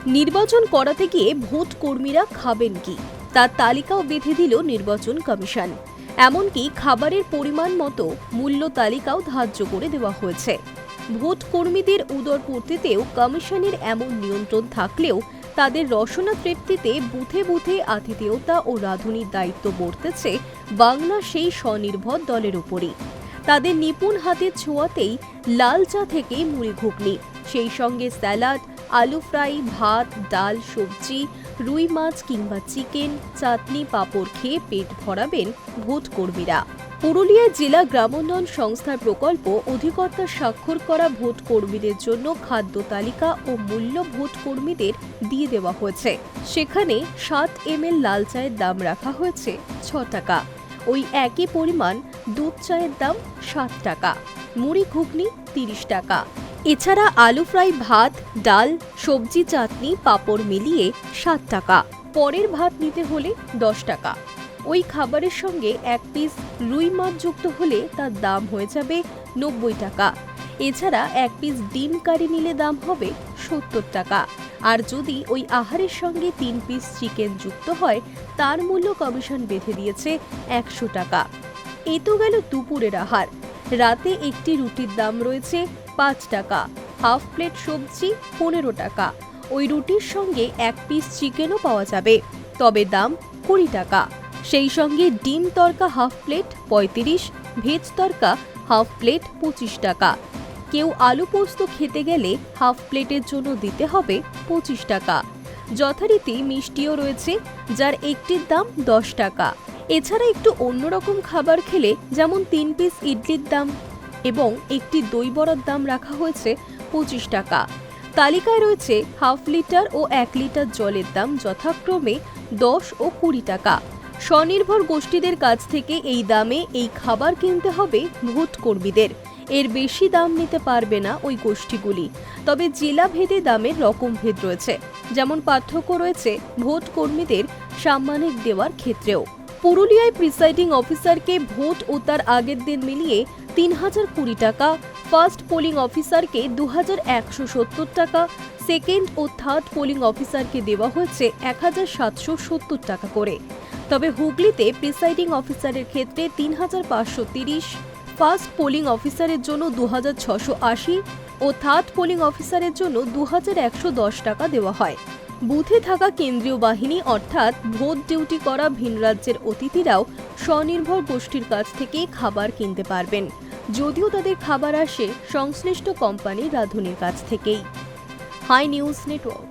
নির্বাচন করাতে গিয়ে ভোট কর্মীরা খাবেন কি তার তালিকাও বেঁধে দিল নির্বাচন কমিশন। এমনকি খাবারের পরিমাণ মতো মূল্য তালিকাও ধার্য করে দেওয়া হয়েছে। ভোট কর্মীদের উদরপূর্তিতেও কমিশনের এমন নিয়ন্ত্রণ থাকলেও তাদের রসনা তৃপ্তিতে বুথে বুথে আতিথেয়তা ও রাঁধুনির দায়িত্ব বর্তেছে বাংলা সেই স্বনির্ভর দলের উপরই। তাদের নিপুণ হাতের ছোঁয়াতেই লাল চা থেকে মুড়ি ঘুগনি, সেই সঙ্গে স্যালাড, আলু ফ্রাই, ভাত, ডাল, সবজি, রুই মাছ কিংবা চিকেন, চাটনি, পাঁপড় খেয়ে পেট ভরাবেন ভোট কর্মীরা। পুরুলিয়া জেলা গ্রামোন্নয়ন সংস্থার প্রকল্প অধিকর্তা স্বাক্ষর করা ভোট কর্মীদের জন্য খাদ্য তালিকা ও মূল্য ভোট কর্মীদের দিয়ে দেওয়া হয়েছে। সেখানে 7 ml লাল চায়ের দাম রাখা হয়েছে 6 টাকা। ওই একই পরিমাণ দুধ চায়ের দাম 7 টাকা, মুড়ি ঘুগনি 30 টাকা। এছাড়া আলু ফ্রাই, ভাত, ডাল, সবজি, চাটনি, পাঁপড় মিলিয়ে 7 টাকা। পরের ভাত নিতে হলে 10 টাকা। ওই খাবারের সঙ্গে 1 পিস রুই মাছ যুক্ত হলে তার দাম হয়ে যাবে 90 টাকা। এছাড়া 1 পিস ডিম কারি নিলে দাম হবে 70 টাকা। আর যদি ওই আহারের সঙ্গে 3 পিস চিকেন যুক্ত হয় তার মূল্য কমিশন বেঁধে দিয়েছে 100 টাকা। এ তো গেল দুপুরের আহার। রাতে একটি রুটির দাম রয়েছে 5 টাকা, হাফ প্লেট সবজি 15 টাকা। ওই রুটির সঙ্গে 1 পিস চিকেনও পাওয়া যাবে, তবে দাম 20 টাকা। সেই সঙ্গে ডিম তড়কা হাফ প্লেট 35, ভেজ তড়কা হাফ প্লেট 25 টাকা। কেউ আলু পোস্ত খেতে গেলে হাফ প্লেটের জন্য দিতে হবে 25 টাকা। যথারীতি মিষ্টিও রয়েছে, যার একটির দাম 10 টাকা। এছাড়া একটু অন্যরকম খাবার খেলে, যেমন 3 পিস ইডলির দাম এবং একটি দই বড়ার দাম রাখা হয়েছে 25 টাকা। তালিকায় রয়েছে হাফ লিটার ও 1 লিটার জলের দাম যথাক্রমে 10 ও 20 টাকা। স্বনির্ভর গোষ্ঠীদের কাছ থেকে এই দামে এই খাবার কিনতে হবে ভোট কর্মীদের। এর বেশি দাম নিতে পারবে না ওই গোষ্ঠীগুলি। তবে জেলা ভেদে দামের রকম ভেদ রয়েছে, যেমন পার্থক্য রয়েছে ভোট কর্মীদের সাম্মানিক দেওয়ার ক্ষেত্রেও। পুরুলিয়ায় প্রিসাইডিং অফিসারকে ভোট ও তার আগের দিন মিলিয়ে 3020 টাকা, ফার্স্ট পোলিং অফিসারকে 2170 টাকা, সেকেন্ড ও থার্ড পোলিং অফিসারকে দেওয়া হয়েছে 1770 টাকা করে। তবে হুগলিতে প্রিসাইডিং অফিসারের ক্ষেত্রে 3530, ফার্স্ট পোলিং অফিসারের জন্য 2680 ও থার্ড পোলিং অফিসারের জন্য 2110 টাকা দেওয়া হয়। বুথে থাকা কেন্দ্রীয় বাহিনী অর্থাৎ ভোট ডিউটি করা ভিন রাজ্যের অতিথিরাও স্বনির্ভর গোষ্ঠীর কাছ থেকে খাবার কিনতে পারবেন, যদিও তাদের খাবার আসে সংশ্লিষ্ট কোম্পানির রাঁধুনির কাছ থেকেই। Hi news network.